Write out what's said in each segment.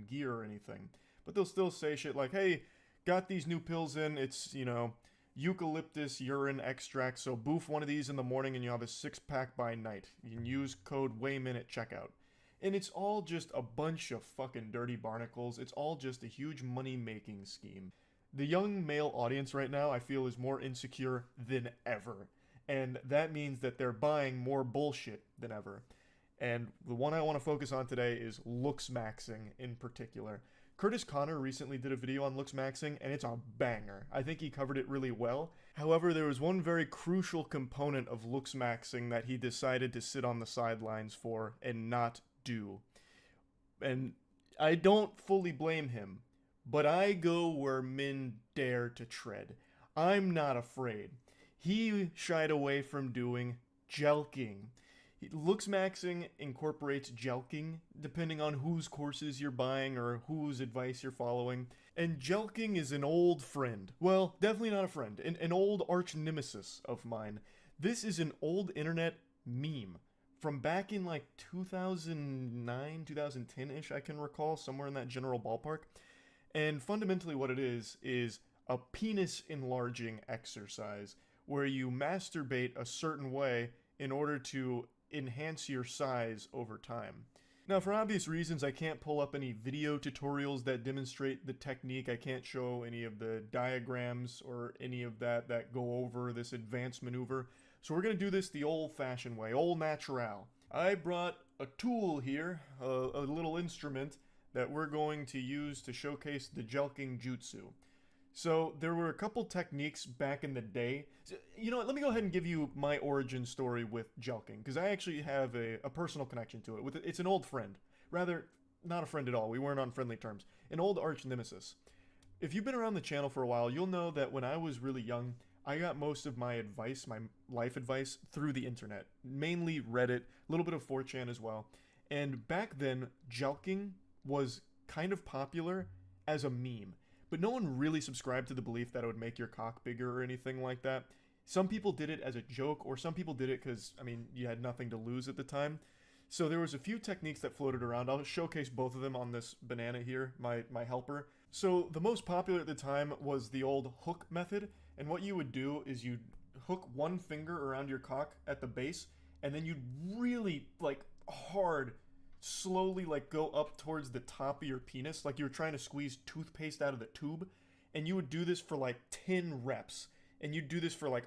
gear or anything. But they'll still say shit like, hey, got these new pills in, it's, eucalyptus urine extract, so boof one of these in the morning and you have a 6-pack by night. You can use code WAYMIN at checkout. And it's all just a bunch of fucking dirty barnacles. It's all just a huge money-making scheme. The young male audience right now, I feel, is more insecure than ever. And that means that they're buying more bullshit than ever. And the one I want to focus on today is looks maxing in particular. Curtis Connor recently did a video on looks maxing, and it's a banger. I think he covered it really well. However, there was one very crucial component of looks maxing that he decided to sit on the sidelines for and not do. And I don't fully blame him, but I go where men dare to tread. I'm not afraid. He shied away from doing jelqing. Looks maxing incorporates jelqing, depending on whose courses you're buying or whose advice you're following. And jelqing is an old friend. Well, definitely not a friend. An old arch nemesis of mine. This is an old internet meme from back in like 2009, 2010-ish, I can recall, somewhere in that general ballpark. And fundamentally what it is a penis enlarging exercise where you masturbate a certain way in order to enhance your size over time. Now, for obvious reasons, I can't pull up any video tutorials that demonstrate the technique. I can't show any of the diagrams or any of that go over this advanced maneuver. So we're going to do this the old-fashioned way, old natural. I brought a tool here, a little instrument that we're going to use to showcase the jelqing jutsu. So there were a couple techniques back in the day. You know what, let me go ahead and give you my origin story with jelqing, because I actually have a personal connection to it. It's an old friend. Rather, not a friend at all. We weren't on friendly terms. An old arch nemesis. If you've been around the channel for a while, you'll know that when I was really young, I got most of my advice, my life advice, through the internet. Mainly Reddit, a little bit of 4chan as well. And back then, jelqing was kind of popular as a meme. But no one really subscribed to the belief that it would make your cock bigger or anything like that. Some people did it as a joke, or some people did it because, you had nothing to lose at the time. So there was a few techniques that floated around. I'll showcase both of them on this banana here, my helper. So the most popular at the time was the old hook method. And what you would do is you'd hook one finger around your cock at the base, and then you'd really, hard slowly go up towards the top of your penis like you were trying to squeeze toothpaste out of the tube, and you would do this for 10 reps, and you'd do this for okay,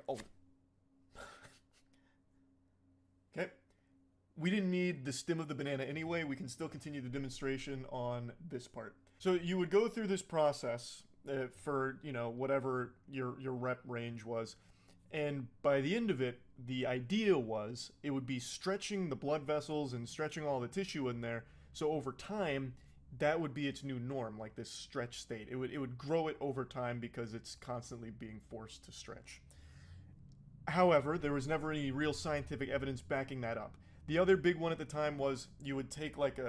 we didn't need the stem of the banana anyway. We can still continue the demonstration on this part. So you would go through this process for whatever your rep range was. And by the end of it, the idea was it would be stretching the blood vessels and stretching all the tissue in there. So over time, that would be its new norm, like this stretch state. It would grow it over time because it's constantly being forced to stretch. However, there was never any real scientific evidence backing that up. The other big one at the time was you would take like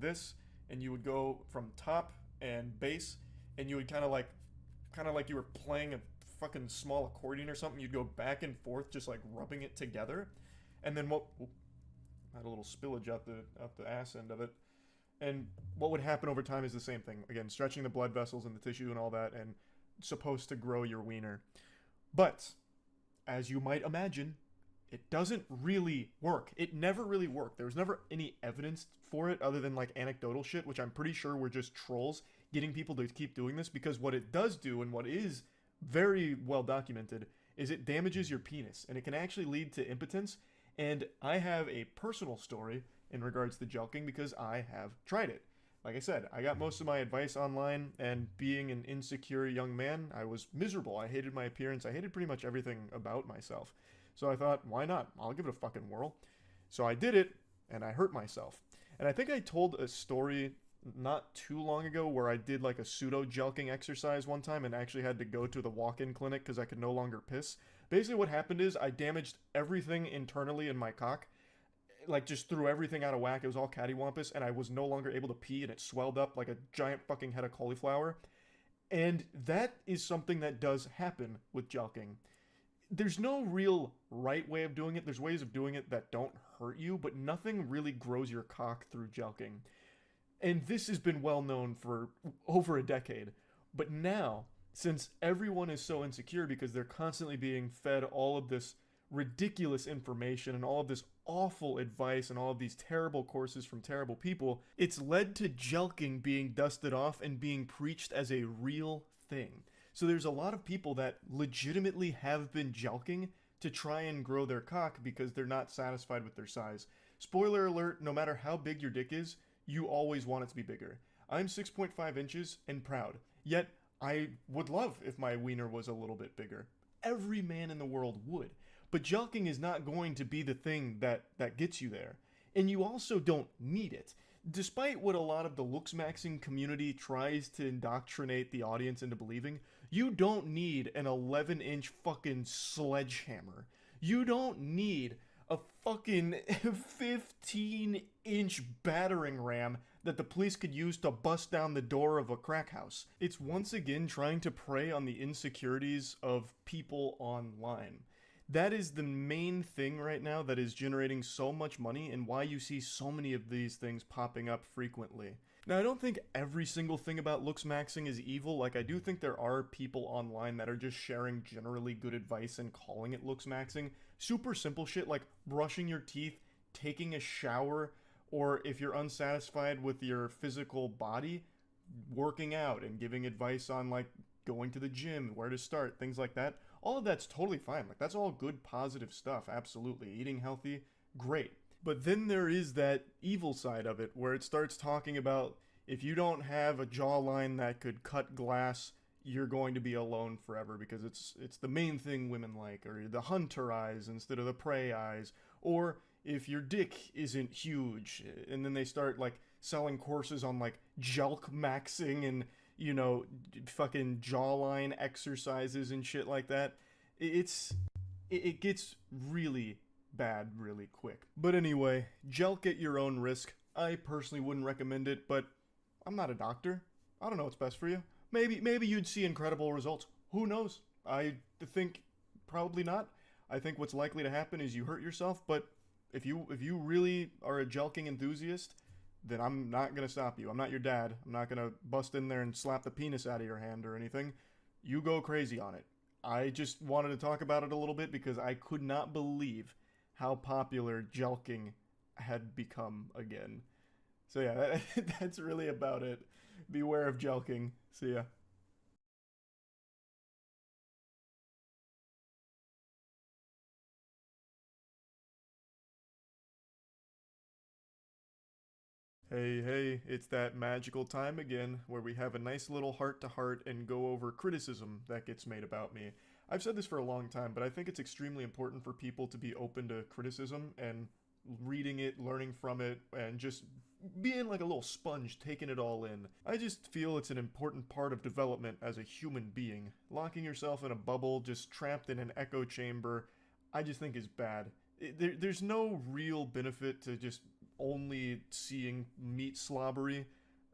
this, and you would go from top and base, and you would kind of like you were playing a fucking small accordion or something. You'd go back and forth, just rubbing it together, and then had a little spillage out the ass end of it. And what would happen over time is the same thing. Again, stretching the blood vessels and the tissue and all that, and supposed to grow your wiener. But as you might imagine, it doesn't really work. It never really worked. There was never any evidence for it other than anecdotal shit, which I'm pretty sure were just trolls getting people to keep doing this, because what it does do, and what is very well documented, is it damages your penis, and it can actually lead to impotence. And I have a personal story in regards to jelqing because I have tried it. Like I said, I got most of my advice online, and being an insecure young man, I was miserable. I hated my appearance. I hated pretty much everything about myself. So I thought, why not? I'll give it a fucking whirl. So I did it, and I hurt myself. And I think I told a story not too long ago where I did a pseudo jelqing exercise one time and actually had to go to the walk-in clinic because I could no longer piss. Basically what happened is I damaged everything internally in my cock, just threw everything out of whack. It was all cattywampus, and I was no longer able to pee, and it swelled up like a giant fucking head of cauliflower. And that is something that does happen with jelqing. There's no real right way of doing it. There's ways of doing it that don't hurt you, but nothing really grows your cock through jelqing. And this has been well known for over a decade. But now, since everyone is so insecure because they're constantly being fed all of this ridiculous information and all of this awful advice and all of these terrible courses from terrible people, it's led to jelking being dusted off and being preached as a real thing. So there's a lot of people that legitimately have been jelking to try and grow their cock because they're not satisfied with their size. Spoiler alert, no matter how big your dick is, you always want it to be bigger. I'm 6.5 inches and proud. Yet, I would love if my wiener was a little bit bigger. Every man in the world would. But jelking is not going to be the thing that gets you there. And you also don't need it. Despite what a lot of the looks maxing community tries to indoctrinate the audience into believing, you don't need an 11-inch fucking sledgehammer. You don't need a fucking 15-inch battering ram that the police could use to bust down the door of a crack house. It's once again trying to prey on the insecurities of people online. That is the main thing right now that is generating so much money and why you see so many of these things popping up frequently. Now, I don't think every single thing about looks maxing is evil. Like, I do think there are people online that are just sharing generally good advice and calling it looks maxing. Super simple shit like brushing your teeth, taking a shower, or if you're unsatisfied with your physical body, working out and giving advice on like going to the gym, where to start, things like that. All of that's totally fine. Like, that's all good, positive stuff. Absolutely. Eating healthy, great. But then there is that evil side of it where it starts talking about if you don't have a jawline that could cut glass, you're going to be alone forever because it's the main thing women like, or the hunter eyes instead of the prey eyes, or if your dick isn't huge, and then they start like selling courses on like jelk maxing and, you know, fucking jawline exercises and shit like that. It gets really bad really quick. But anyway, jelk at your own risk. I personally wouldn't recommend it, but I'm not a doctor. I don't know what's best for you. Maybe you'd see incredible results. Who knows? I think probably not. I think what's likely to happen is you hurt yourself, but if you really are a jelking enthusiast, then I'm not going to stop you. I'm not your dad. I'm not going to bust in there and slap the penis out of your hand or anything. You go crazy on it. I just wanted to talk about it a little bit because I could not believe how popular jelking had become again. So yeah, that's really about it. Beware of jelking. See ya. Hey, it's that magical time again where we have a nice little heart to heart and go over criticism that gets made about me. I've said this for a long time, but I think it's extremely important for people to be open to criticism and reading it, learning from it, and just being like a little sponge, taking it all in. I just feel it's an important part of development as a human being. Locking yourself in a bubble, just trapped in an echo chamber, I just think is bad. There's no real benefit to just only seeing meat slobbery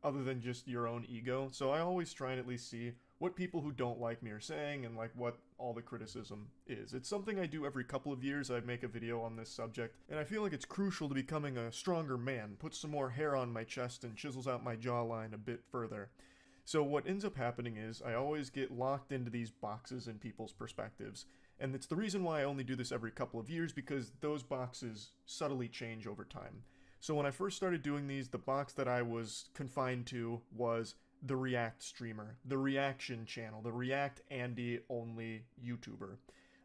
other than just your own ego. So I always try and at least see what people who don't like me are saying and like what all the criticism is. It's something I do every couple of years. I make a video on this subject, and I feel like it's crucial to becoming a stronger man, put some more hair on my chest and chisels out my jawline a bit further. So what ends up happening is I always get locked into these boxes in people's perspectives. And it's the reason why I only do this every couple of years, because those boxes subtly change over time. So when I first started doing these, the box that I was confined to was the React streamer, the reaction channel, the React Andy only YouTuber.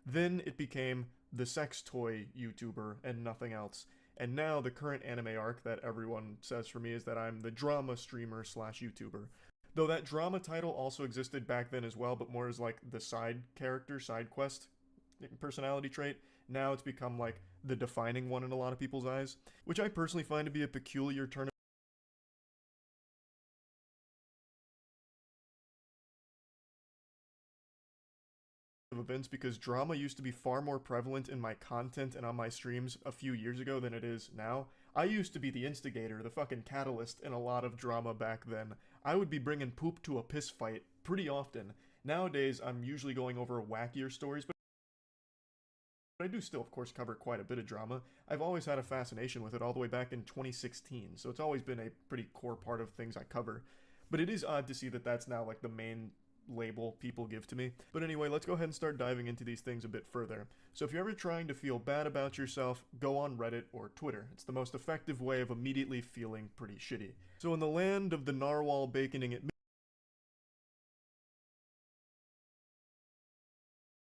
Then it became the sex toy YouTuber and nothing else. And now the current anime arc that everyone says for me is that I'm the drama streamer slash YouTuber. Though that drama title also existed back then as well, but more as like the side character, side quest personality trait. Now it's become like the defining one in a lot of people's eyes, which I personally find to be a peculiar turn of events, because drama used to be far more prevalent in my content and on my streams a few years ago than it is now. I used to be the instigator, the fucking catalyst in a lot of drama back then. I would be bringing poop to a piss fight pretty often. Nowadays, I'm usually going over wackier stories, but I do still, of course, cover quite a bit of drama. I've always had a fascination with it all the way back in 2016, so it's always been a pretty core part of things I cover. But it is odd to see that that's now like the main label people give to me. But anyway, let's go ahead and start diving into these things a bit further. So if you're ever trying to feel bad about yourself, go on Reddit or Twitter. It's the most effective way of immediately feeling pretty shitty. So in the land of the narwhal baconing at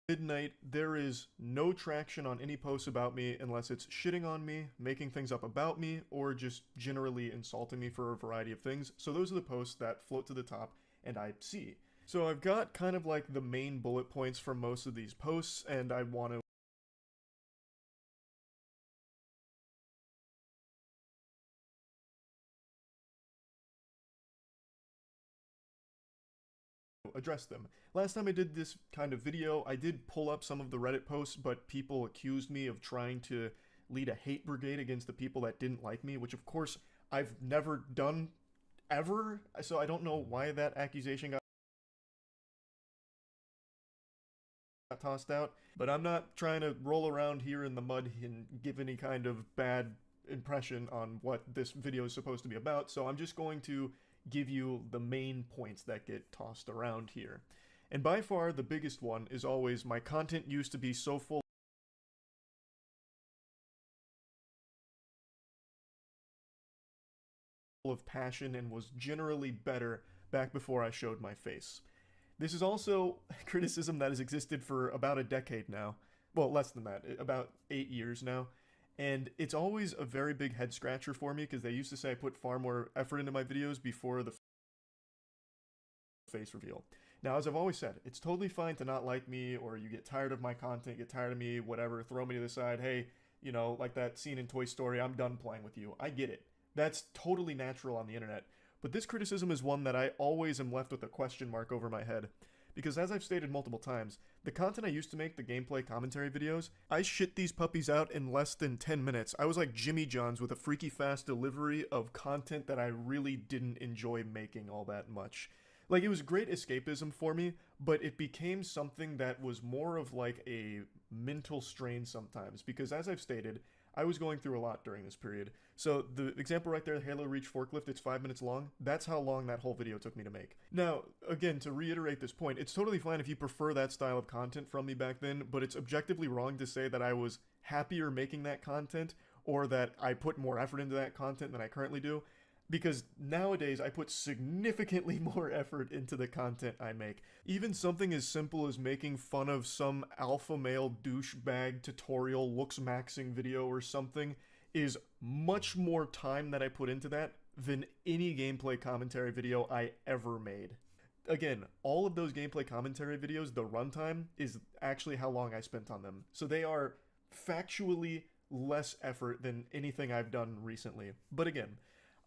midnight, there is no traction on any posts about me unless it's shitting on me, making things up about me, or just generally insulting me for a variety of things. So those are the posts that float to the top and I see. So I've got kind of like the main bullet points from most of these posts, and I want to address them. Last time I did this kind of video, I did pull up some of the Reddit posts, but people accused me of trying to lead a hate brigade against the people that didn't like me, which of course I've never done ever, so I don't know why that accusation got tossed out, but I'm not trying to roll around here in the mud and give any kind of bad impression on what this video is supposed to be about, so I'm just going to give you the main points that get tossed around here. And by far the biggest one is always, my content used to be so full of passion and was generally better back before I showed my face. This is also criticism that has existed for about a decade now. Well, less than that, about 8 years now. And it's always a very big head scratcher for me because they used to say I put far more effort into my videos before the face reveal. Now, as I've always said, it's totally fine to not like me, or you get tired of my content, get tired of me, whatever, throw me to the side, hey, you know, like that scene in Toy Story, I'm done playing with you. I get it. That's totally natural on the internet. But this criticism is one that I always am left with a question mark over my head. Because as I've stated multiple times, the content I used to make, the gameplay commentary videos, I shit these puppies out in less than 10 minutes. I was like Jimmy John's with a freaky fast delivery of content that I really didn't enjoy making all that much. Like, it was great escapism for me, but it became something that was more of like a mental strain sometimes, because as I've stated, I was going through a lot during this period. So the example right there, Halo Reach forklift, it's 5 minutes long. That's how long that whole video took me to make. Now, again, to reiterate this point, it's totally fine if you prefer that style of content from me back then, but it's objectively wrong to say that I was happier making that content or that I put more effort into that content than I currently do. Because nowadays I put significantly more effort into the content I make. Even something as simple as making fun of some alpha male douchebag tutorial looks maxing video or something is much more time that I put into that than any gameplay commentary video I ever made. Again, all of those gameplay commentary videos, the runtime is actually how long I spent on them. So they are factually less effort than anything I've done recently. But again,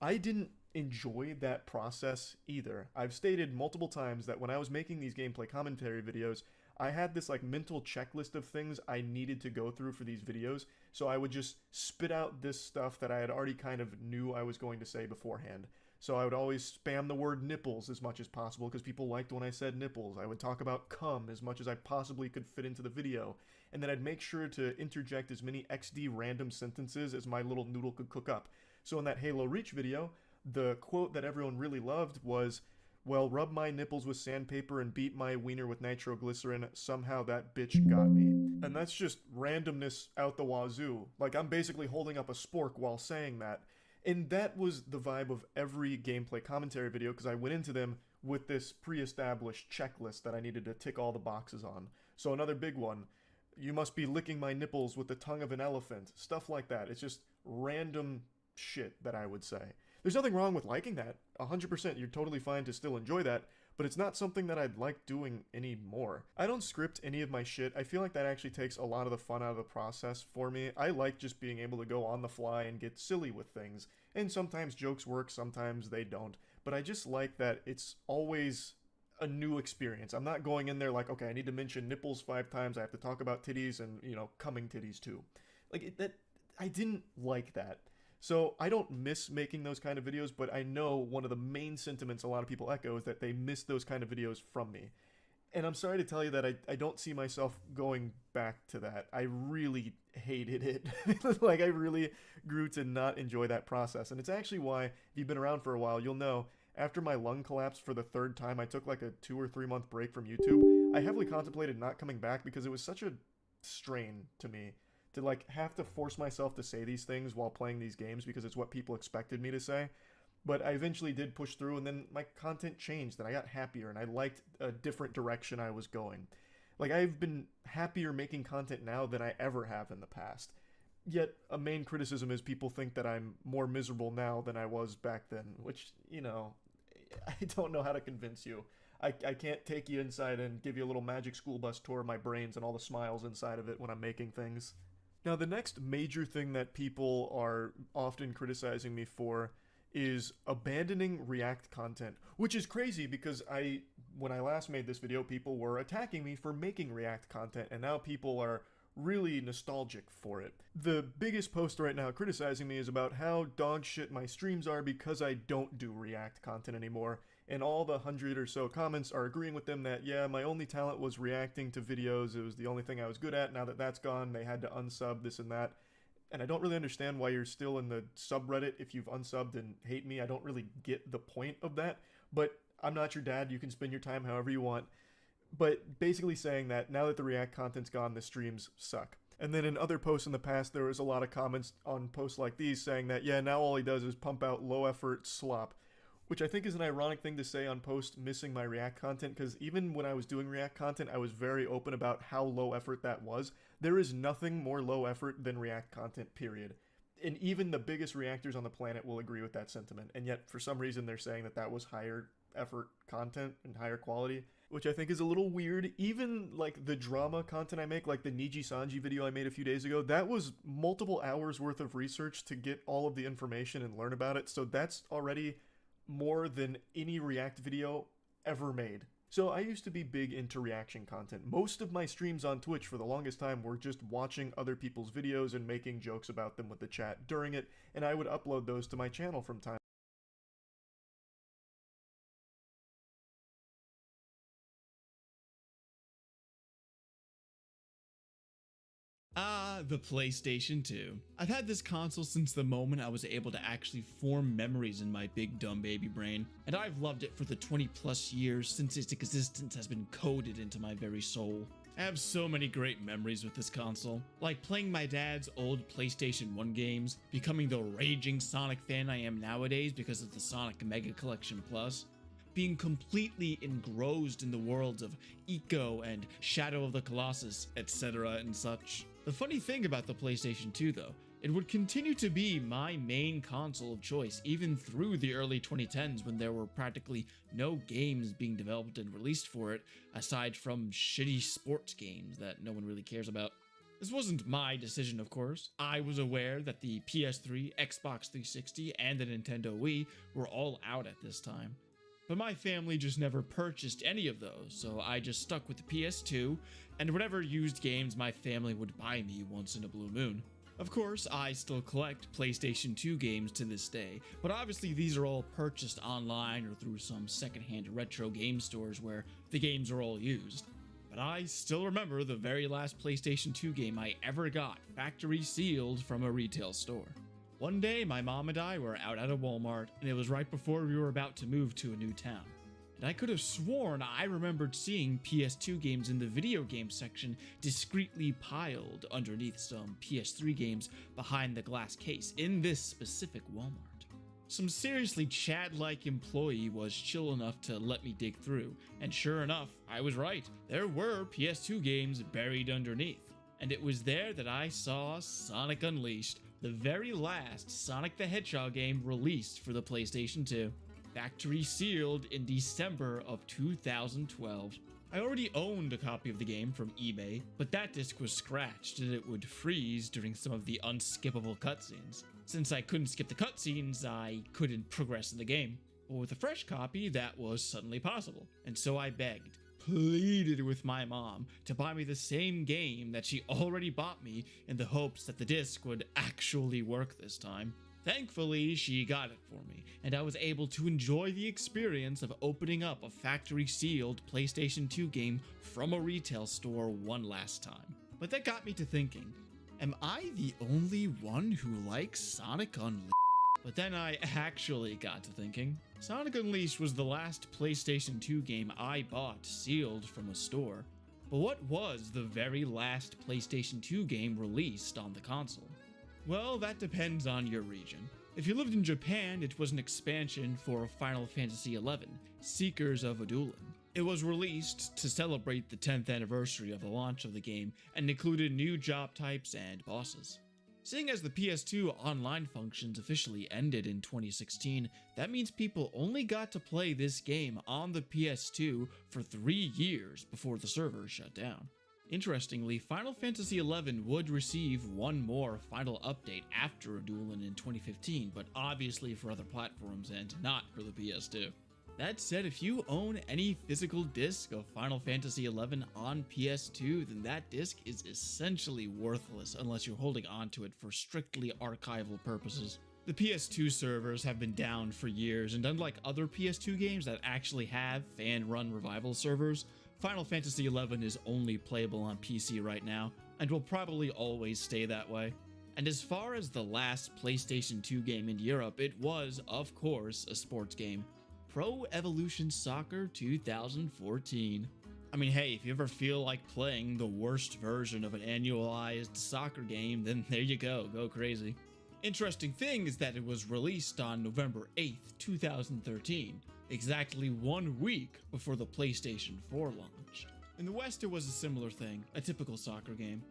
I didn't enjoy that process either. I've stated multiple times that when I was making these gameplay commentary videos, I had this like mental checklist of things I needed to go through for these videos, so I would just spit out this stuff that I had already kind of knew I was going to say beforehand. So I would always spam the word nipples as much as possible because people liked when I said nipples. I would talk about cum as much as I possibly could fit into the video. And then I'd make sure to interject as many XD random sentences as my little noodle could cook up. So in that Halo Reach video, the quote that everyone really loved was, well, rub my nipples with sandpaper and beat my wiener with nitroglycerin, somehow that bitch got me. And that's just randomness out the wazoo. Like, I'm basically holding up a spork while saying that. And that was the vibe of every gameplay commentary video, because I went into them with this pre-established checklist that I needed to tick all the boxes on. So another big one, you must be licking my nipples with the tongue of an elephant. Stuff like that. It's just random shit that I would say. There's nothing wrong with liking that. 100%, you're totally fine to still enjoy that, but it's not something that I'd like doing anymore. I don't script any of my shit. I feel like that actually takes a lot of the fun out of the process for me. I like just being able to go on the fly and get silly with things. And sometimes jokes work, sometimes they don't. But I just like that it's always a new experience. I'm not going in there like, okay, I need to mention nipples 5 times, I have to talk about titties and, you know, coming titties too. Like, I didn't like that. So I don't miss making those kind of videos, but I know one of the main sentiments a lot of people echo is that they miss those kind of videos from me. And I'm sorry to tell you that I don't see myself going back to that. I really hated it. Like, I really grew to not enjoy that process. And it's actually why, if you've been around for a while, you'll know after my lung collapsed for the third time, I took like a 2 or 3 month break from YouTube. I heavily contemplated not coming back because it was such a strain to me to like have to force myself to say these things while playing these games because it's what people expected me to say. But I eventually did push through, and then my content changed, and I got happier, and I liked a different direction I was going. Like, I've been happier making content now than I ever have in the past. Yet, a main criticism is people think that I'm more miserable now than I was back then, which, I don't know how to convince you. I can't take you inside and give you a little magic school bus tour of my brains and all the smiles inside of it when I'm making things. Now, the next major thing that people are often criticizing me for is abandoning React content, which is crazy because when I last made this video, people were attacking me for making React content, and now people are really nostalgic for it. The biggest post right now criticizing me is about how dog shit my streams are because I don't do React content anymore, and all the 100 or so comments are agreeing with them that, yeah, my only talent was reacting to videos, it was the only thing I was good at. Now that that's gone, they had to unsub this and that. And I don't really understand why you're still in the subreddit if you've unsubbed and hate me. I don't really get the point of that, but I'm not your dad. You can spend your time however you want. But basically saying that now that the React content's gone, the streams suck. And then in other posts in the past, there was a lot of comments on posts like these saying that, yeah, now all he does is pump out low effort slop, which I think is an ironic thing to say on posts missing my React content, because even when I was doing React content, I was very open about how low effort that was. There is nothing more low effort than React content, period. And even the biggest reactors on the planet will agree with that sentiment. And yet, for some reason, they're saying that that was higher effort content and higher quality, which I think is a little weird. Even like the drama content I make, like the Niji Sanji video I made a few days ago, that was multiple hours worth of research to get all of the information and learn about it. So that's already more than any React video ever made. So I used to be big into reaction content. Most of my streams on Twitch for the longest time were just watching other people's videos and making jokes about them with the chat during it, and I would upload those to my channel from time. The PlayStation 2. I've had this console since the moment I was able to actually form memories in my big dumb baby brain, and I've loved it for the 20 plus years since its existence has been coded into my very soul. I have so many great memories with this console, like playing my dad's old PlayStation 1 games, becoming the raging Sonic fan I am nowadays because of the Sonic Mega Collection Plus, being completely engrossed in the worlds of Eco and Shadow of the Colossus, etc. and such. The funny thing about the PlayStation 2 though, it would continue to be my main console of choice even through the early 2010s when there were practically no games being developed and released for it aside from shitty sports games that no one really cares about. This wasn't my decision, of course. I was aware that the PS3, Xbox 360, and the Nintendo Wii were all out at this time. But my family just never purchased any of those, so I just stuck with the PS2 and whatever used games my family would buy me once in a blue moon. Of course, I still collect PlayStation 2 games to this day, but obviously these are all purchased online or through some secondhand retro game stores where the games are all used. But I still remember the very last PlayStation 2 game I ever got, factory sealed from a retail store. One day, my mom and I were out at a Walmart, and it was right before we were about to move to a new town. And I could have sworn I remembered seeing PS2 games in the video game section discreetly piled underneath some PS3 games behind the glass case in this specific Walmart. Some seriously Chad-like employee was chill enough to let me dig through, and sure enough, I was right. There were PS2 games buried underneath. And it was there that I saw Sonic Unleashed, the very last Sonic the Hedgehog game released for the PlayStation 2. Factory sealed in December of 2012. I already owned a copy of the game from eBay, but that disc was scratched and it would freeze during some of the unskippable cutscenes. Since I couldn't skip the cutscenes, I couldn't progress in the game. But with a fresh copy, that was suddenly possible, and so I begged, pleaded with my mom to buy me the same game that she already bought me in the hopes that the disc would actually work this time. Thankfully, she got it for me, and I was able to enjoy the experience of opening up a factory-sealed PlayStation 2 game from a retail store one last time. But that got me to thinking, am I the only one who likes Sonic Unleashed? But then I actually got to thinking, Sonic Unleashed was the last PlayStation 2 game I bought sealed from a store. But what was the very last PlayStation 2 game released on the console? Well, that depends on your region. If you lived in Japan, it was an expansion for Final Fantasy XI, Seekers of Adoulin. It was released to celebrate the 10th anniversary of the launch of the game and included new job types and bosses. Seeing as the PS2 online functions officially ended in 2016, that means people only got to play this game on the PS2 for 3 years before the servers shut down. Interestingly, Final Fantasy XI would receive one more final update after Adoulin in 2015, but obviously for other platforms and not for the PS2. That said, if you own any physical disc of Final Fantasy XI on PS2, then that disc is essentially worthless unless you're holding onto it for strictly archival purposes. The PS2 servers have been down for years, and unlike other PS2 games that actually have fan-run revival servers, Final Fantasy XI is only playable on PC right now, and will probably always stay that way. And as far as the last PlayStation 2 game in Europe, it was, of course, a sports game. Pro Evolution Soccer 2014. I mean, hey, if you ever feel like playing the worst version of an annualized soccer game, then there you go crazy. Interesting thing is that it was released on November 8th, 2013, exactly 1 week before the PlayStation 4 launch. In the West, it was a similar thing, a typical soccer game.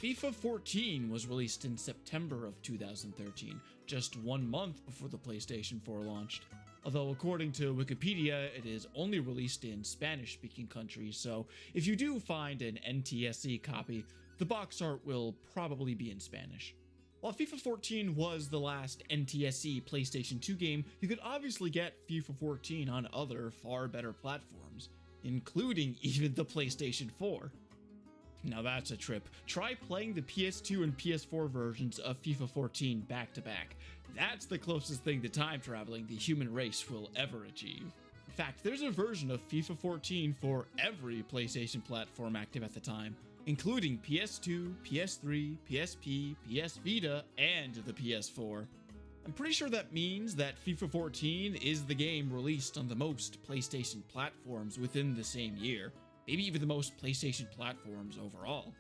FIFA 14 was released in September of 2013, just 1 month before the PlayStation 4 launched. Although according to Wikipedia, it is only released in Spanish-speaking countries, so if you do find an NTSC copy, the box art will probably be in Spanish. While FIFA 14 was the last NTSC PlayStation 2 game, you could obviously get FIFA 14 on other, far better platforms, including even the PlayStation 4. Now that's a trip. Try playing the PS2 and PS4 versions of FIFA 14 back to back. That's the closest thing to time traveling the human race will ever achieve. In fact, there's a version of FIFA 14 for every PlayStation platform active at the time, including PS2, PS3, PSP, PS Vita, and the PS4. I'm pretty sure that means that FIFA 14 is the game released on the most PlayStation platforms within the same year, maybe even the most PlayStation platforms overall.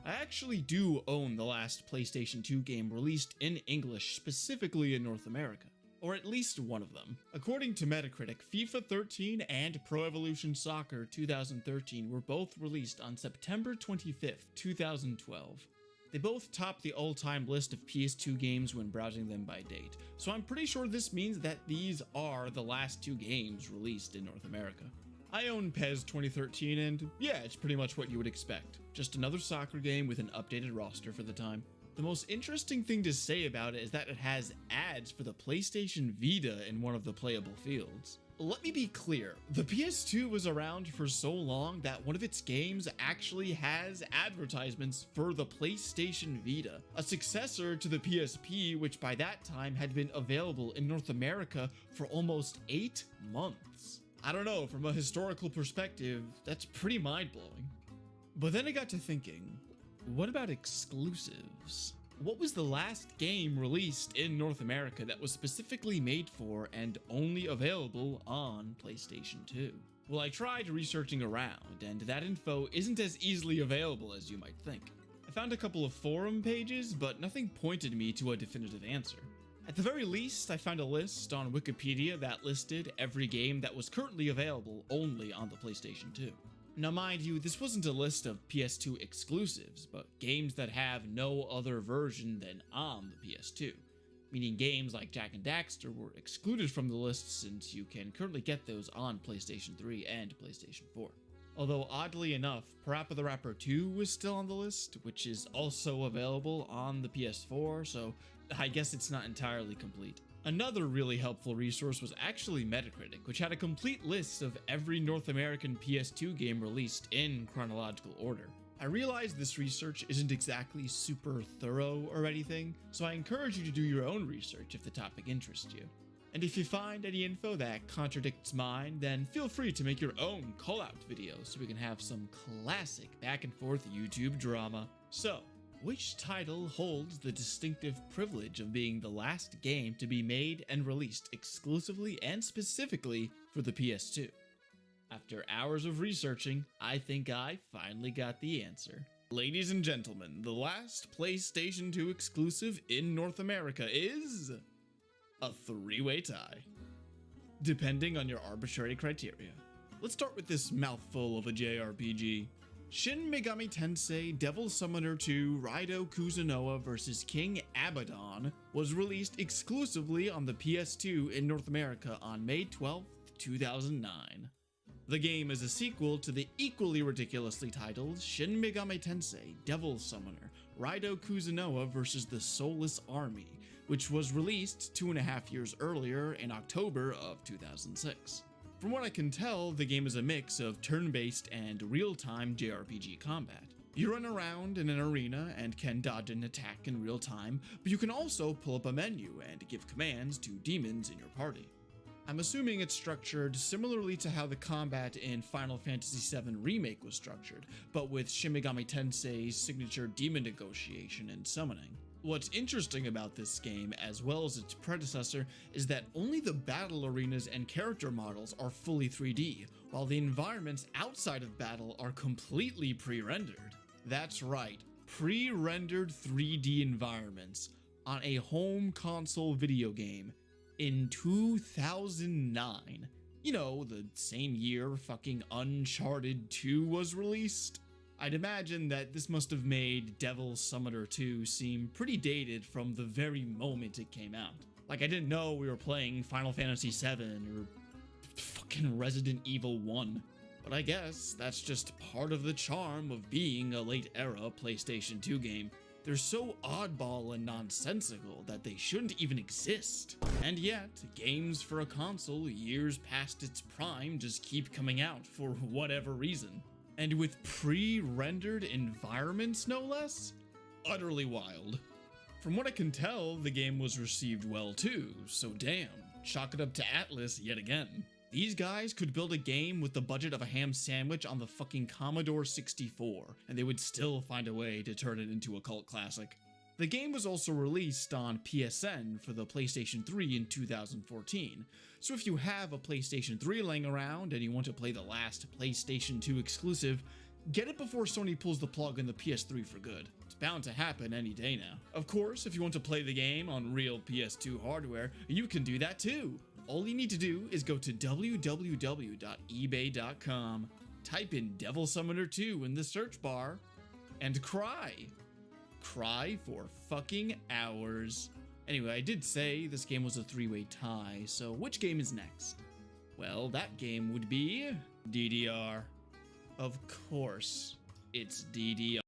I actually do own the last PlayStation 2 game released in English, specifically in North America, or at least one of them. According to Metacritic, FIFA 13 and Pro Evolution Soccer 2013 were both released on September 25th, 2012. They both top the all-time list of PS2 games when browsing them by date, so I'm pretty sure this means that these are the last 2 games released in North America. I own PES 2013, and yeah, it's pretty much what you would expect. Just another soccer game with an updated roster for the time. The most interesting thing to say about it is that it has ads for the PlayStation Vita in one of the playable fields. Let me be clear, the PS2 was around for so long that one of its games actually has advertisements for the PlayStation Vita, a successor to the PSP, which by that time had been available in North America for almost 8 months. I don't know, from a historical perspective, that's pretty mind-blowing. But then I got to thinking, what about exclusives? What was the last game released in North America that was specifically made for and only available on PlayStation 2? Well, I tried researching around, and that info isn't as easily available as you might think. I found a couple of forum pages, but nothing pointed me to a definitive answer. At the very least, I found a list on Wikipedia that listed every game that was currently available only on the PlayStation 2. Now mind you, this wasn't a list of PS2 exclusives, but games that have no other version than on the PS2, meaning games like Jak and Daxter were excluded from the list since you can currently get those on PlayStation 3 and PlayStation 4. Although oddly enough, Parappa the Rapper 2 was still on the list, which is also available on the PS4, so I guess it's not entirely complete. Another really helpful resource was actually Metacritic, which had a complete list of every North American PS2 game released in chronological order. I realize this research isn't exactly super thorough or anything, so I encourage you to do your own research if the topic interests you. And if you find any info that contradicts mine, then feel free to make your own call-out video so we can have some classic back and forth YouTube drama. So, which title holds the distinctive privilege of being the last game to be made and released exclusively and specifically for the PS2? After hours of researching, I think I finally got the answer. Ladies and gentlemen, the last PlayStation 2 exclusive in North America is a three-way tie, depending on your arbitrary criteria. Let's start with this mouthful of a JRPG. Shin Megami Tensei Devil Summoner 2 Raido Kuzunoa vs. King Abaddon was released exclusively on the PS2 in North America on May 12, 2009. The game is a sequel to the equally ridiculously titled Shin Megami Tensei Devil Summoner Raido Kuzunoa vs. the Soulless Army, which was released 2.5 years earlier in October of 2006. From what I can tell, the game is a mix of turn-based and real-time JRPG combat. You run around in an arena and can dodge and attack in real time, but you can also pull up a menu and give commands to demons in your party. I'm assuming it's structured similarly to how the combat in Final Fantasy VII Remake was structured, but with Shin Megami Tensei's signature demon negotiation and summoning. What's interesting about this game, as well as its predecessor, is that only the battle arenas and character models are fully 3D, while the environments outside of battle are completely pre-rendered. That's right, pre-rendered 3D environments on a home console video game in 2009. You know, the same year fucking Uncharted 2 was released. I'd imagine that this must have made Devil Summoner 2 seem pretty dated from the very moment it came out. Like, I didn't know we were playing Final Fantasy VII or fucking Resident Evil 1. But I guess that's just part of the charm of being a late-era PlayStation 2 game. They're so oddball and nonsensical that they shouldn't even exist. And yet, games for a console years past its prime just keep coming out for whatever reason. And with pre-rendered environments, no less? Utterly wild. From what I can tell, the game was received well too, so damn, chalk it up to Atlas yet again. These guys could build a game with the budget of a ham sandwich on the fucking Commodore 64, and they would still find a way to turn it into a cult classic. The game was also released on PSN for the PlayStation 3 in 2014, so if you have a PlayStation 3 laying around and you want to play the last PlayStation 2 exclusive, get it before Sony pulls the plug on the PS3 for good. It's bound to happen any day now. Of course, if you want to play the game on real PS2 hardware, you can do that too. All you need to do is go to www.ebay.com, type in Devil Summoner 2 in the search bar, and cry. Cry for fucking hours. Anyway, I did say this game was a three-way tie, so which game is next? Well, that game would be DDR. Of course, it's DDR.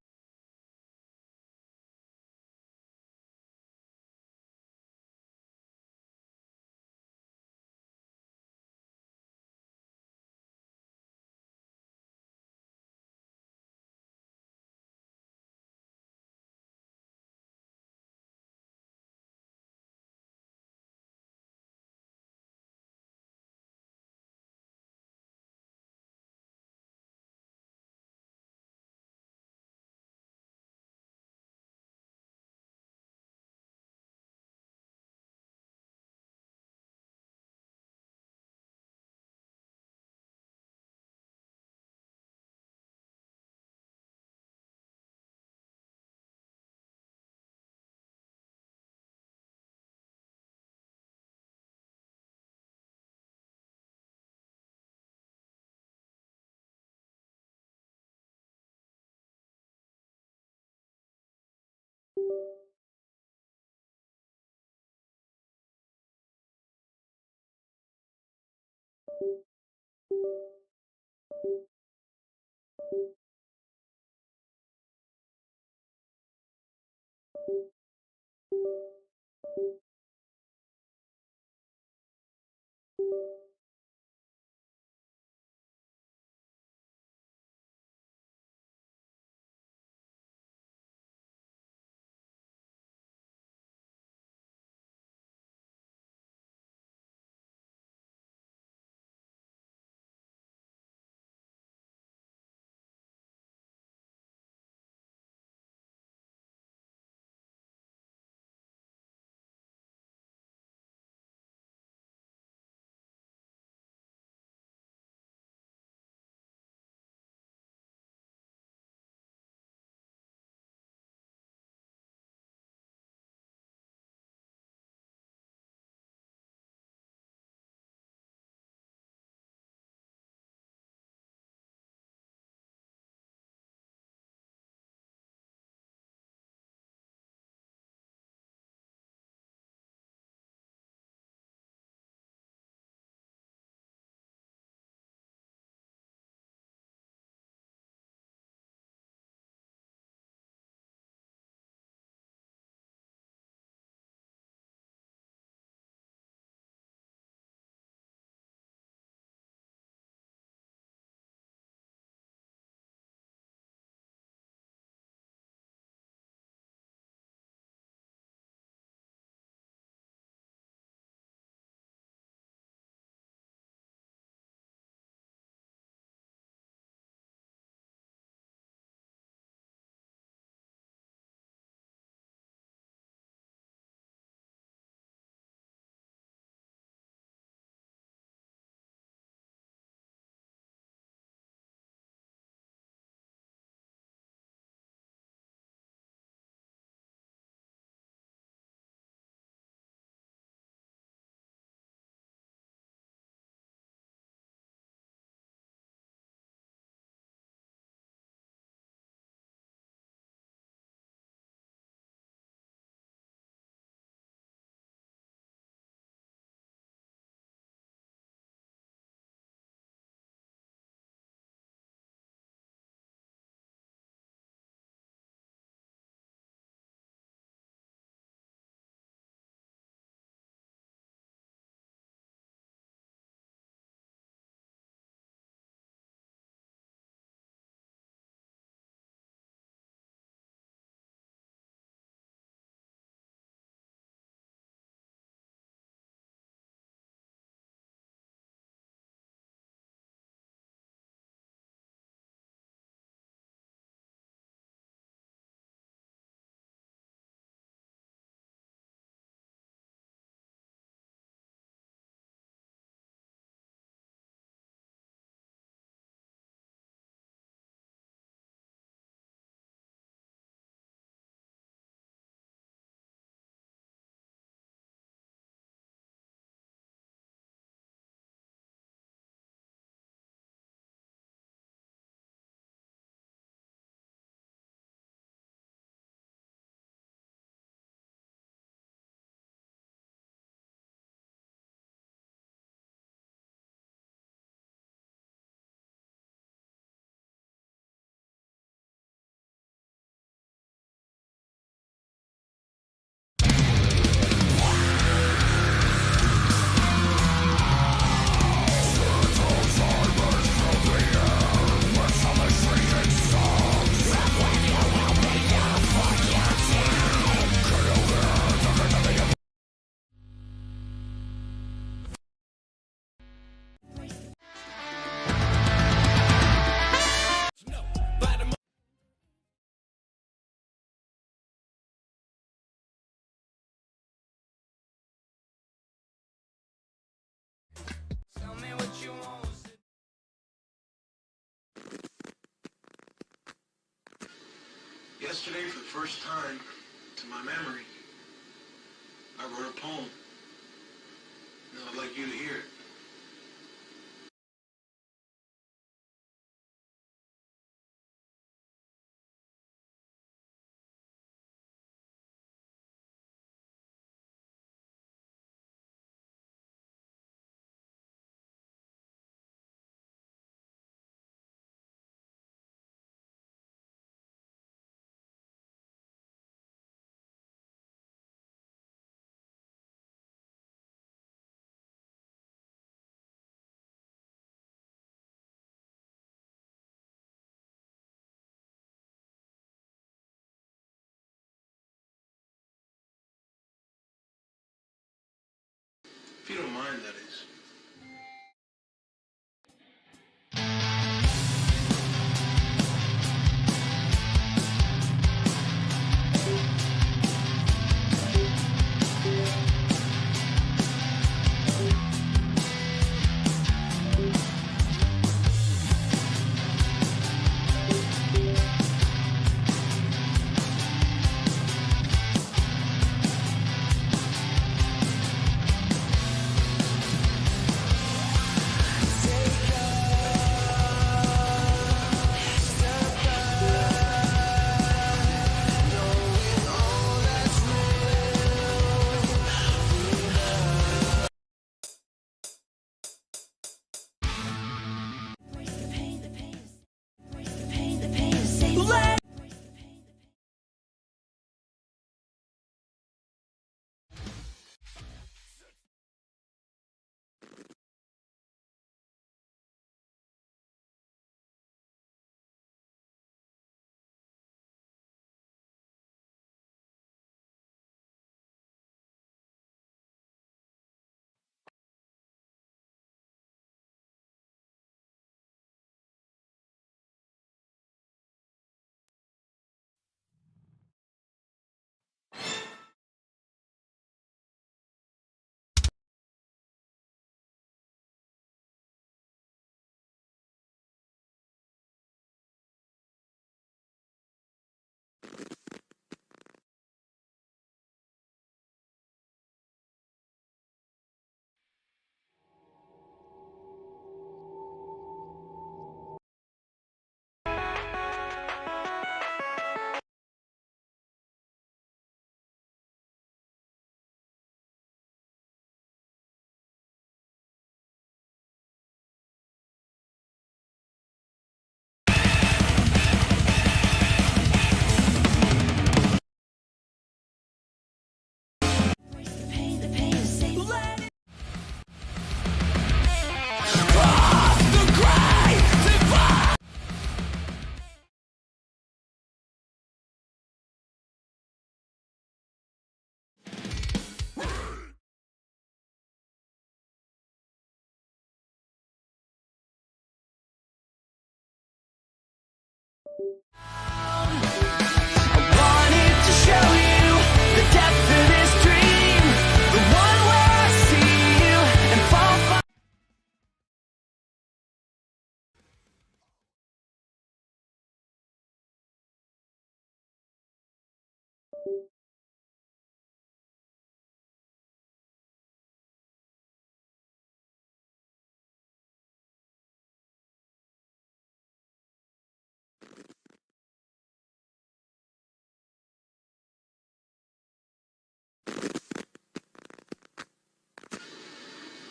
Yesterday, for the first time, to my memory, I wrote a poem. And I'd like you to hear it. If you don't mind, that is.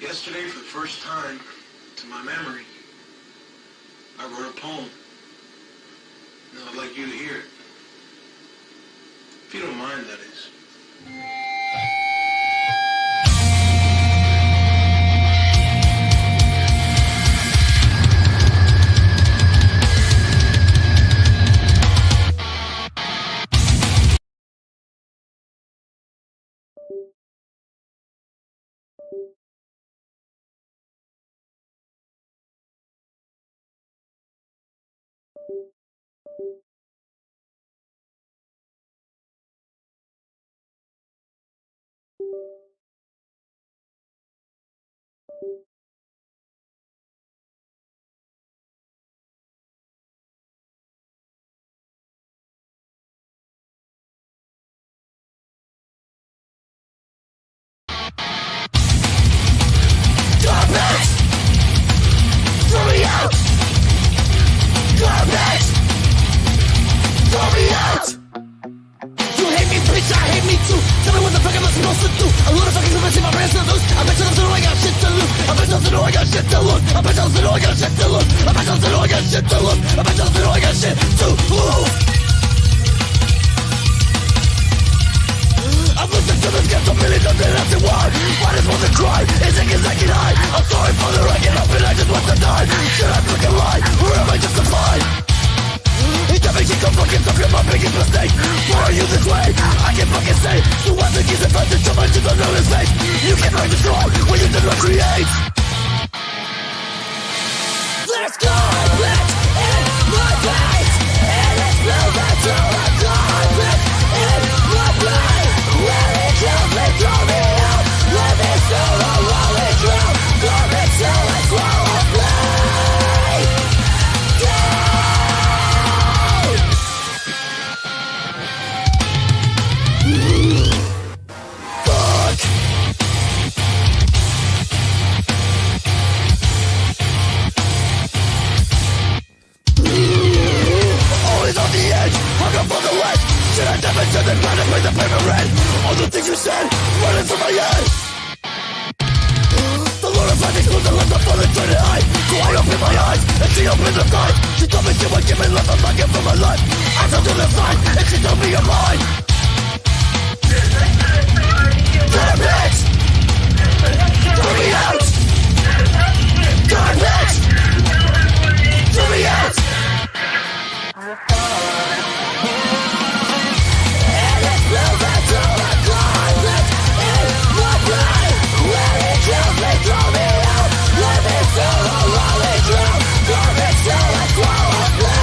Yesterday, for the first time, to my memory, I wrote a poem. And I'd like you to hear it. If you don't mind, that is. something I got shit to lose. I bet something I got shit to lose. I bet something I got shit to lose. I've listened to this get so many times and asked why. Why this wasn't cry? Is it cause I can hide? I'm sorry father, I get up and I just want to die. Should I fucking lie? Or am I justified? It never keep on fucking talking my biggest mistake. Why are you this way? I can't fucking say. So I think he's about to jump into the known face. You can't break the strong when you did not create. There's garbage in my face, and it spills into the garbage in my brain. When it kills me, throw me out. Let me still the rolling drown. Garbage till it swallows me. Fuck. Always on the edge, hung up on the ledge. Should I never turn the ground and make the paper red? All the things you said, running through my head. The Lord of Magic was the left for the dreaded eye. So I open my eyes, and she opened her eyes. She told me she would give me love, I'm looking for my life. I told her to fight, and she told me you're mine. Garbage! Throw me out! Garbage! Throw me out! And it spills into the garbage in my brain. When it kills me, throw me out. Let me feel the rolling drown. Garbage till it swallows me.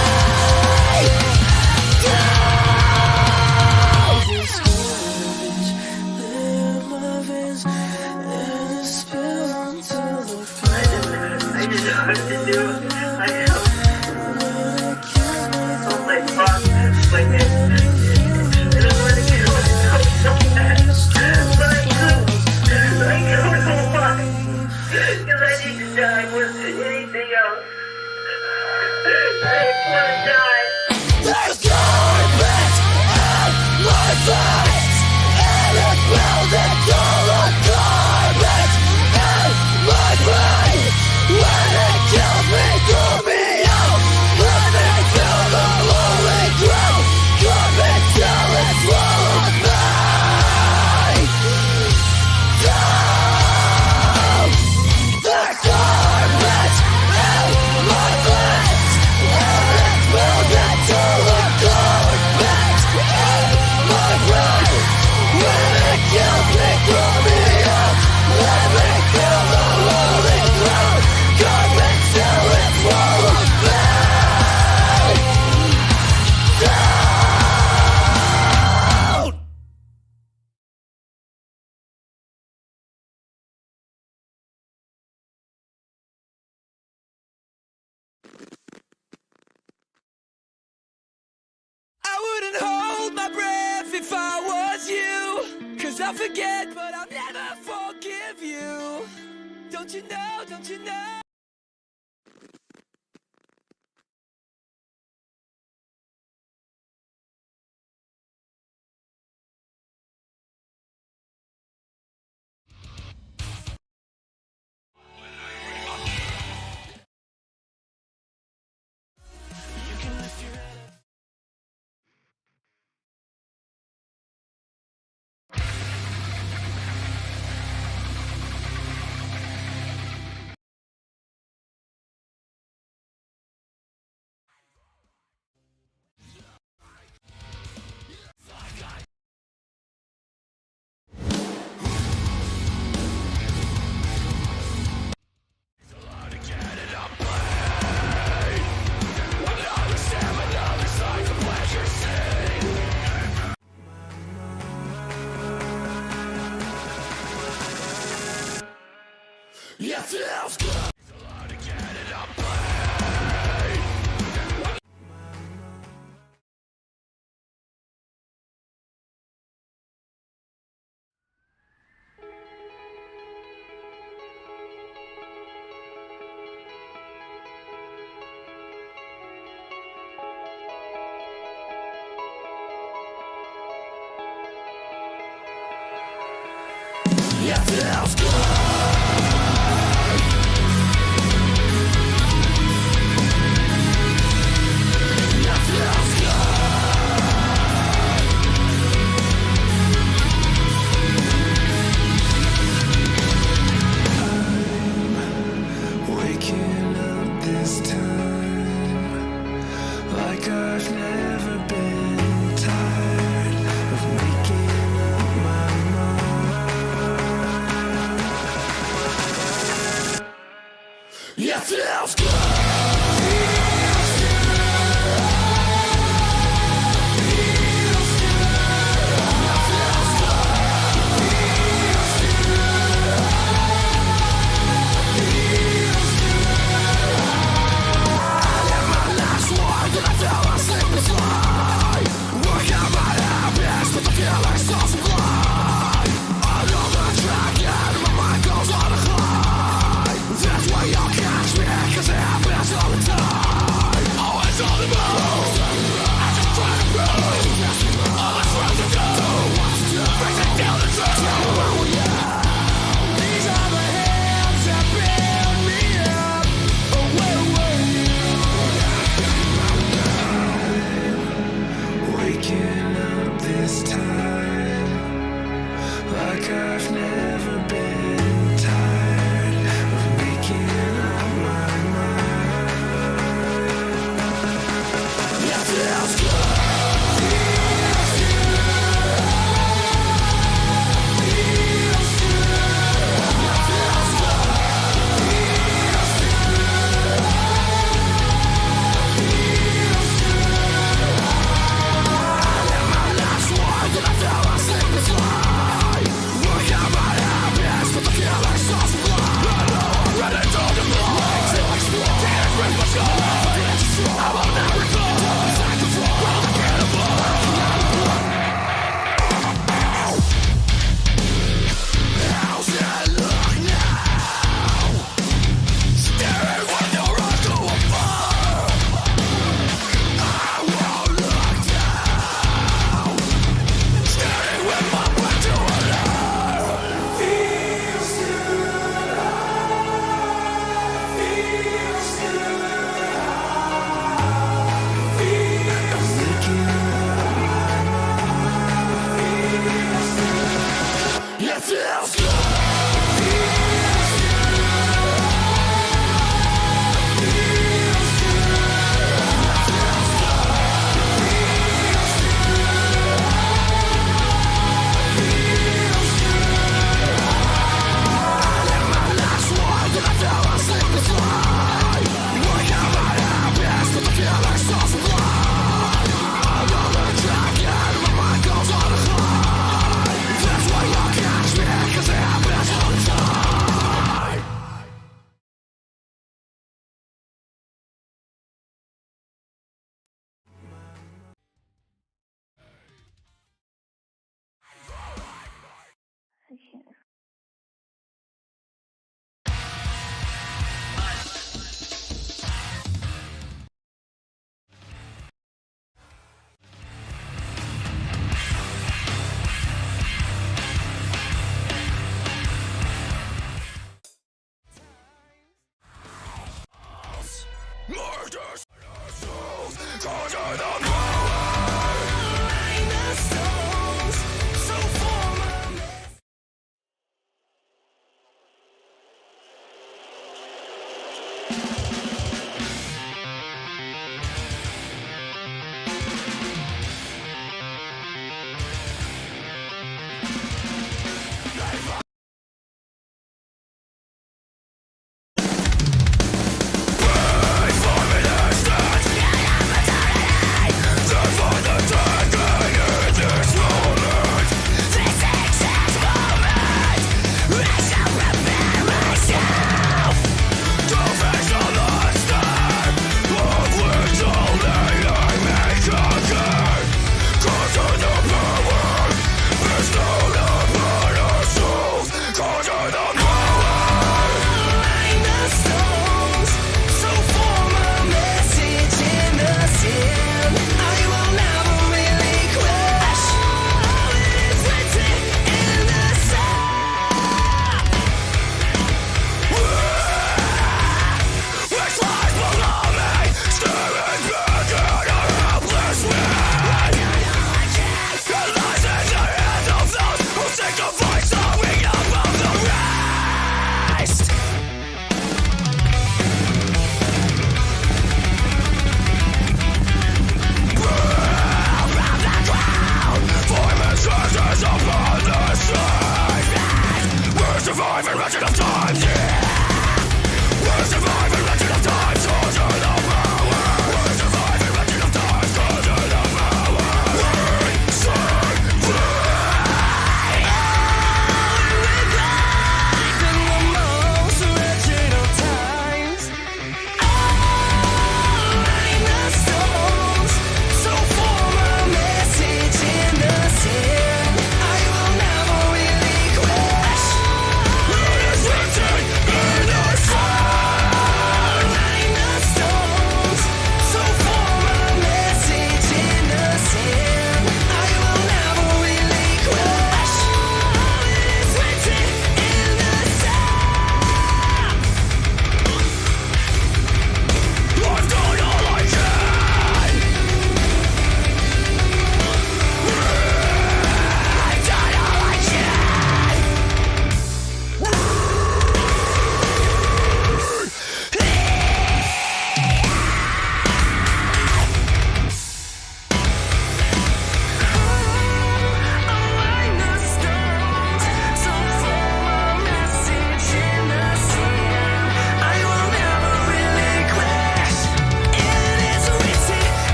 There's garbage in my face, and it spills into the garbage in my brain. When it kills me, throw me out. Let me feel the rolling drown. Garbage till it swallows me. Down. There's garbage in my face, and it spills into the garbage in my brain. When it kills me, throw me out. Let me feel the rolling ground. Garbage till it swallows me. Down. I wouldn't hold my breath if I was you. Cause I'll forget, but I'll never forgive you. Don't you know, don't you know? Yes, it feels good. Yes, it feels good. this time, like I've never been tired of making up my mind. Yeah, feels good.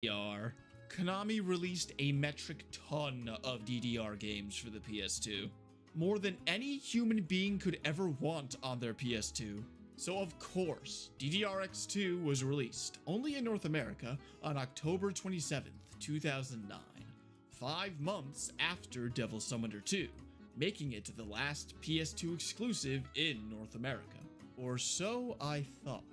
DDR. Konami released a metric ton of DDR games for the PS2. More than any human being could ever want on their PS2. So of course, DDRX2 was released only in North America on October 27th, 2009, 5 months after Devil Summoner 2, making it the last PS2 exclusive in North America. Or so I thought.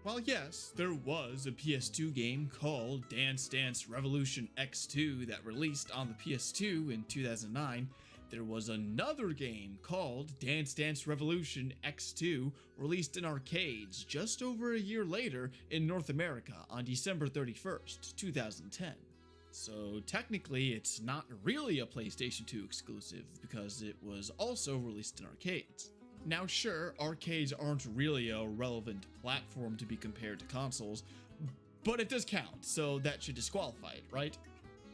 While yes, there was a PS2 game called Dance Dance Revolution X2 that released on the PS2 in 2009, there was another game called Dance Dance Revolution X2 released in arcades just over a year later in North America on December 31st, 2010. So technically it's not really a PlayStation 2 exclusive because it was also released in arcades. Now sure, arcades aren't really a relevant platform to be compared to consoles, but it does count, so that should disqualify it, right?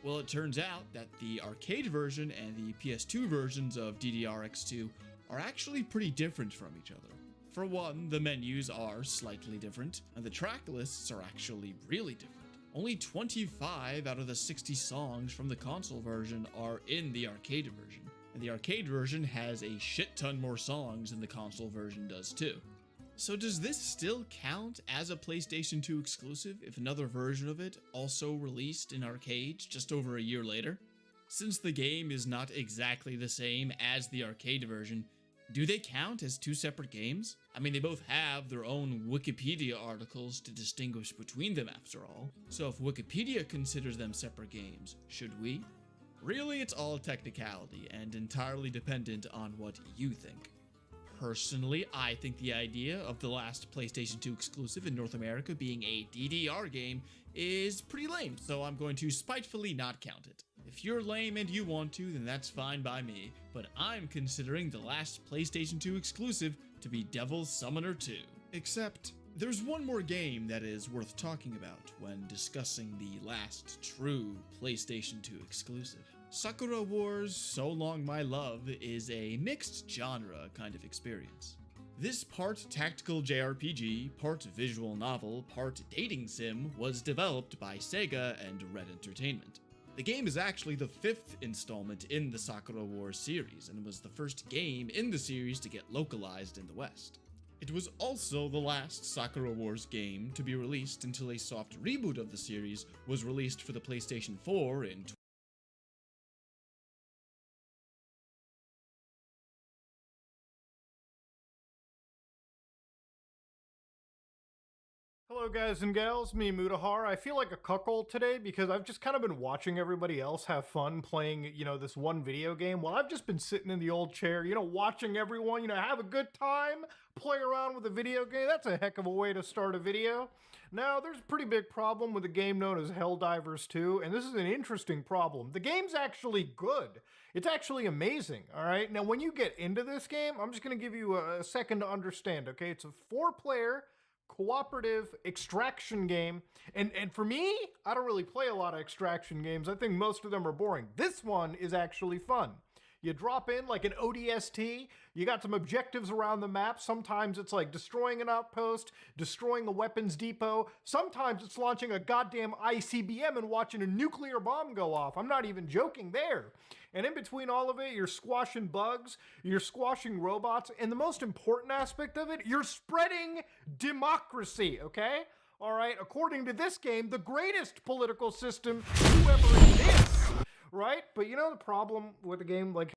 Well, it turns out that the arcade version and the PS2 versions of DDRX2 are actually pretty different from each other. For one, the menus are slightly different, and the track lists are actually really different. Only 25 out of the 60 songs from the console version are in the arcade version, and the arcade version has a shit ton more songs than the console version does too. So does this still count as a PlayStation 2 exclusive if another version of it also released in arcades just over a year later? Since the game is not exactly the same as the arcade version, do they count as two separate games? I mean, they both have their own Wikipedia articles to distinguish between them after all, so if Wikipedia considers them separate games, should we? Really, it's all technicality and entirely dependent on what you think. Personally, I think the idea of the last PlayStation 2 exclusive in North America being a DDR game is pretty lame, so I'm going to spitefully not count it. If you're lame and you want to, then that's fine by me, but I'm considering the last PlayStation 2 exclusive to be Devil Summoner 2. Except, there's one more game that is worth talking about when discussing the last true PlayStation 2 exclusive. Sakura Wars So Long My Love is a mixed genre kind of experience. This part tactical JRPG, part visual novel, part dating sim was developed by Sega and Red Entertainment. The game is actually the 5th installment in the Sakura Wars series and was the first game in the series to get localized in the West. It was also the last Sakura Wars game to be released until a soft reboot of the series was released for the PlayStation 4 in Hello guys and gals, me Mutahar. I feel like a cuckold today because I've just kind of been watching everybody else have fun playing, this one video game while I've just been sitting in the old chair, watching everyone, have a good time, play around with a video game. That's a heck of a way to start a video. Now, there's a pretty big problem with a game known as Helldivers 2, and this is an interesting problem. The game's actually good. It's actually amazing, all right? Now, when you get into this game, I'm just going to give you a second to understand, okay? It's a 4-player cooperative extraction game, and for me, I don't really play a lot of extraction games. I think most of them are boring. This one is actually fun. You drop in like an ODST, you got some objectives around the map. Sometimes it's like destroying an outpost, destroying a weapons depot. Sometimes it's launching a goddamn ICBM and watching a nuclear bomb go off. I'm not even joking there. And in between all of it, you're squashing bugs, you're squashing robots, and the most important aspect of it, you're spreading democracy, okay? All right, according to this game, the greatest political system to ever exist, right? But you know the problem with a game like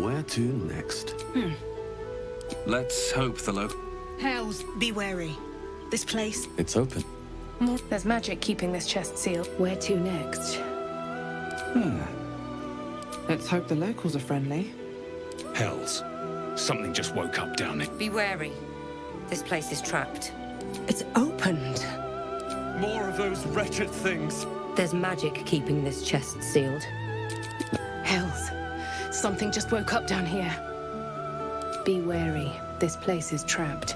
Where to next? Let's hope the local... Hells, be wary. This place... It's open. There's magic keeping this chest sealed. Where to next? Let's hope the locals are friendly. Hells. Something just woke up down there. Be wary. This place is trapped. It's opened. More of those wretched things. There's magic keeping this chest sealed. Hells. Something just woke up down here. Be wary. This place is trapped.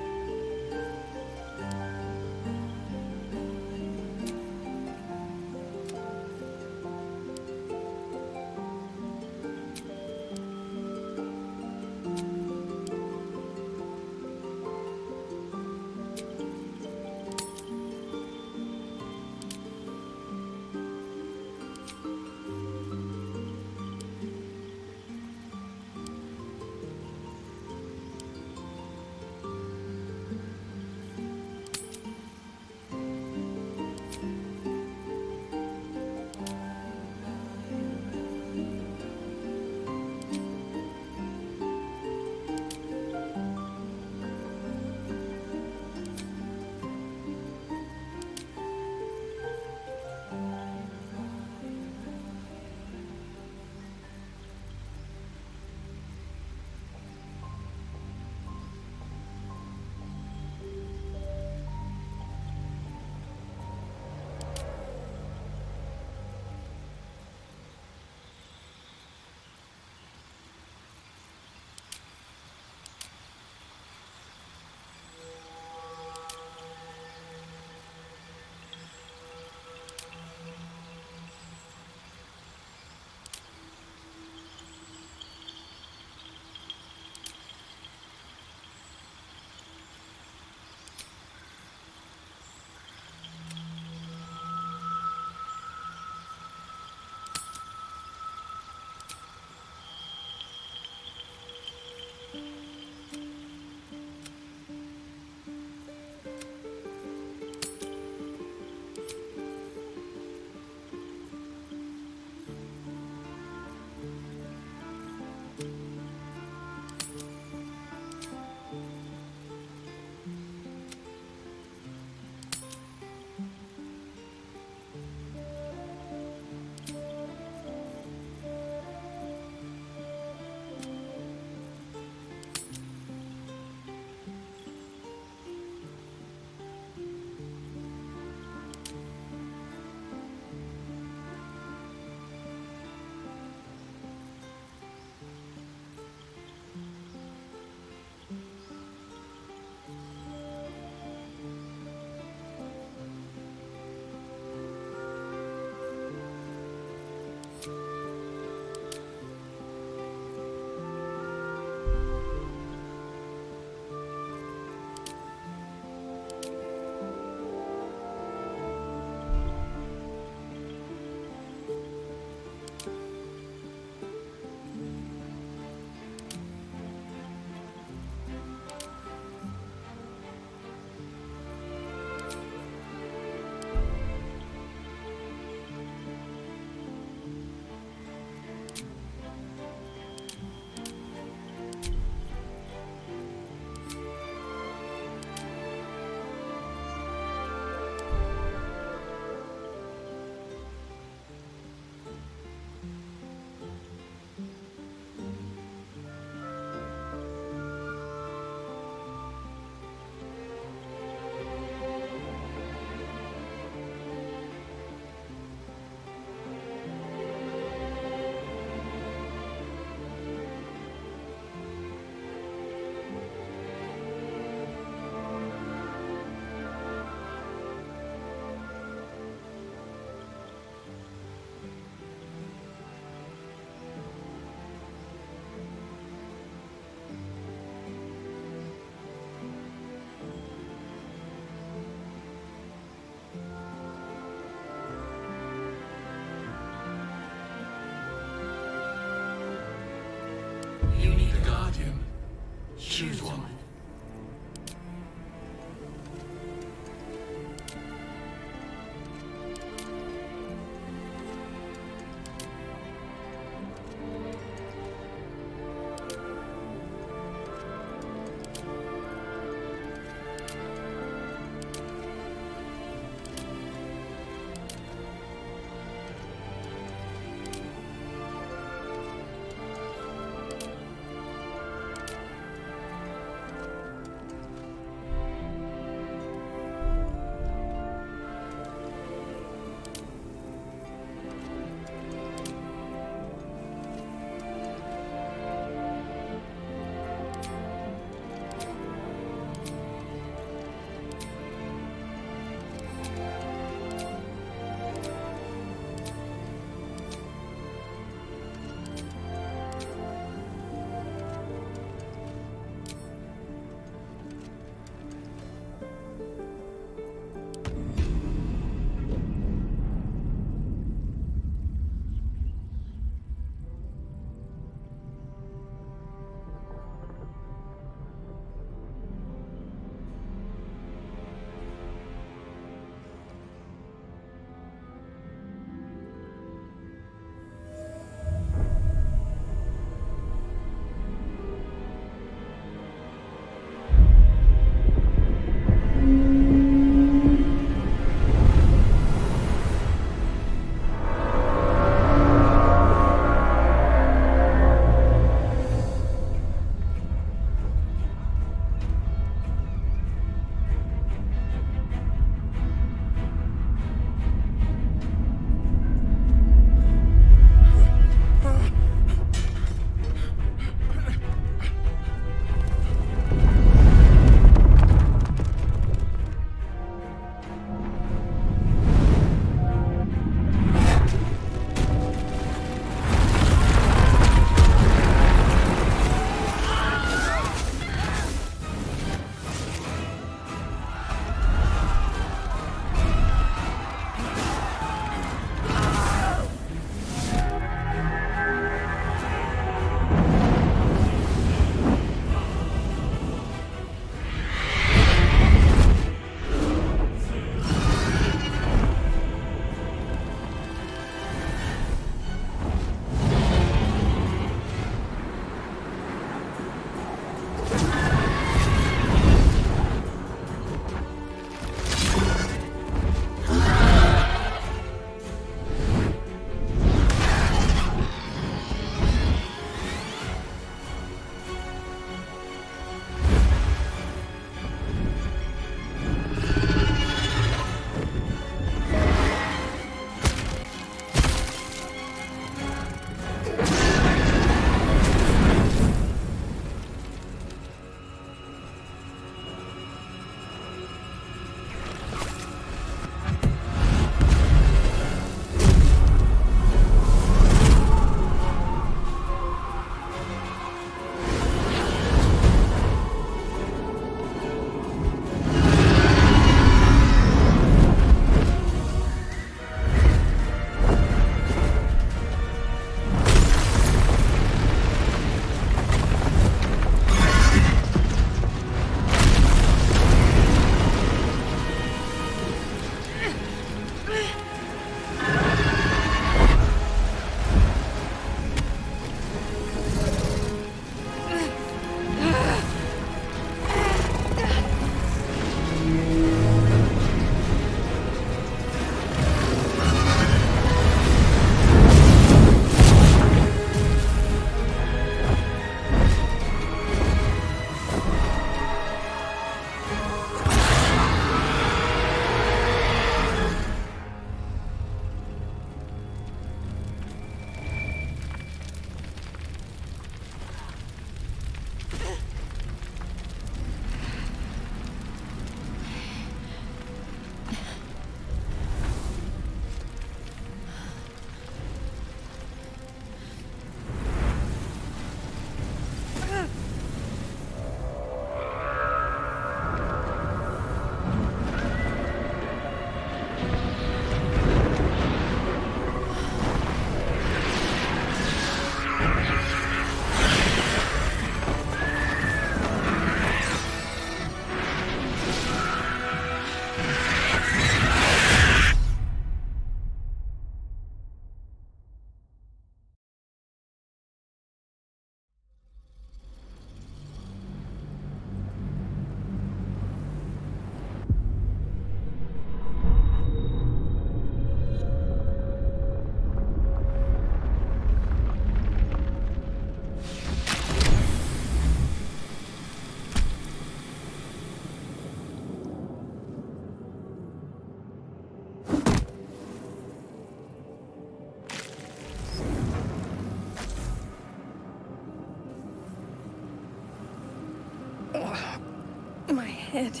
ahead.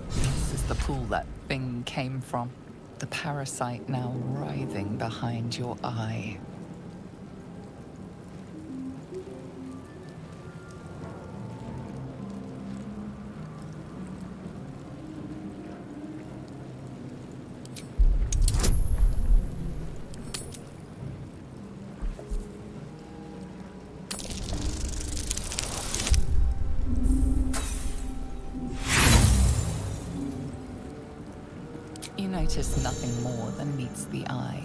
This is the pool that thing came from. The parasite now writhing behind your eye. You notice nothing more than meets the eye.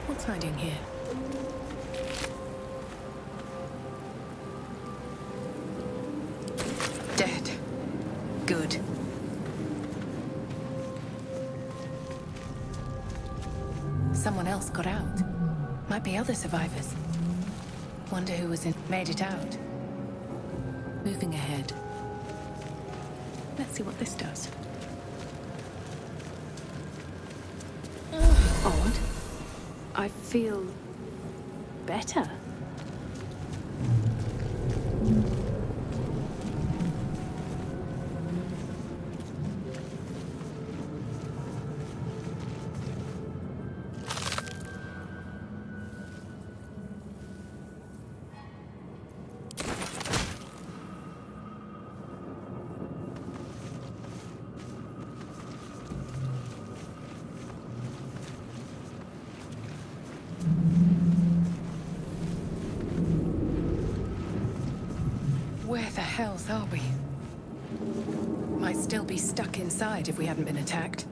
What's hiding here? Dead. Good. Someone else got out. Might be other survivors. Wonder who was in. Made it out. Moving ahead. Let's see what this does. Odd. I feel better. Where the hells are we? Might still be stuck inside if we hadn't been attacked.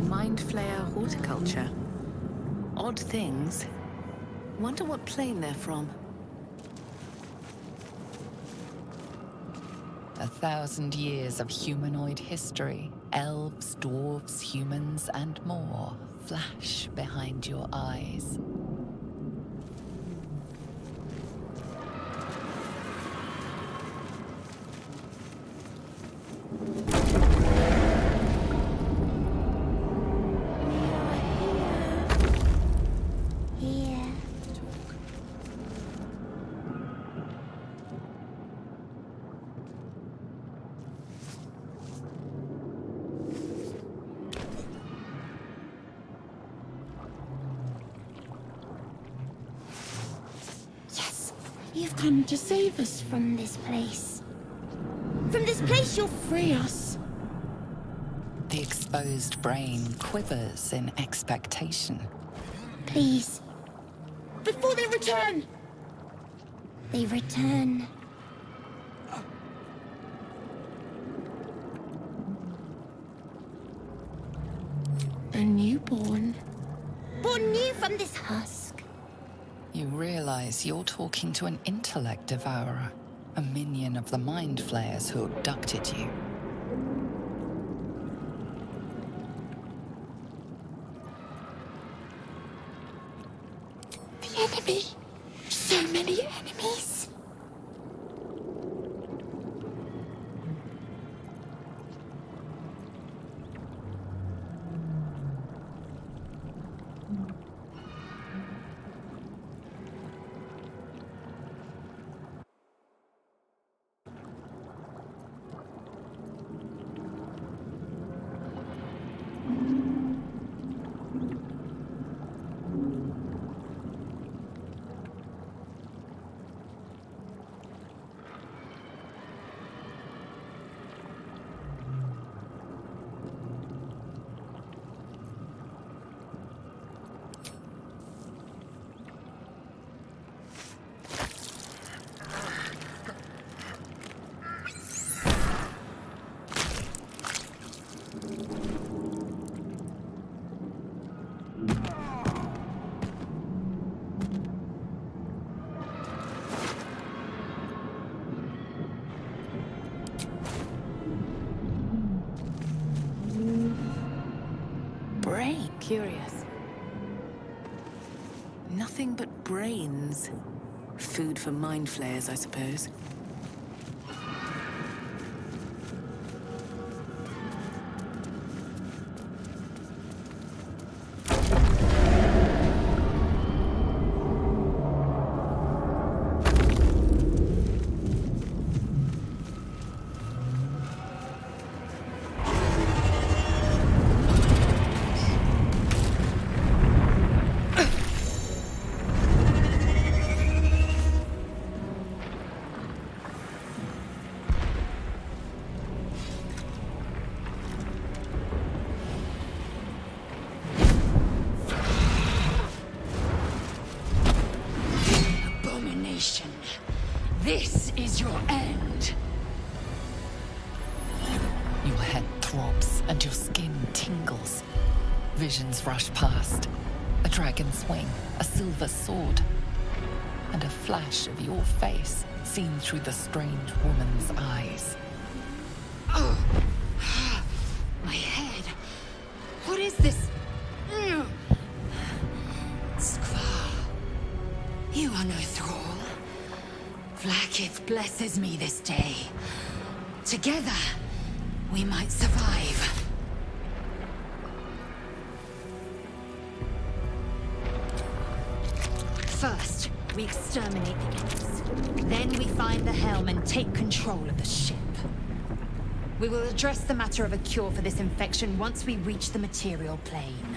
Mind Flayer horticulture. Odd things. Wonder what plane they're from. 1,000 years of humanoid history. Elves, dwarves, humans, and more flash behind your eyes. You've come to save us from this place. From this place, you'll free us. The exposed brain quivers in expectation. Please. Before they return! They return. A newborn. Born new from this husk. You realize you're talking to an intellect devourer, a minion of the Mind Flayers who abducted you. The enemy. So many enemies. curious. Nothing but brains. Food for mind flayers, I suppose. This is your end. Your head throbs and your skin tingles. Visions rush past. A dragon's wing, a silver sword, and a flash of your face seen through the strange woman's eyes. Oh, my head. What is this? Skvar, you are no thrall. Vlaakith blesses me this day. Together, we might survive. First, we exterminate the imps. Then we find the helm and take control of the ship. We will address the matter of a cure for this infection once we reach the material plane.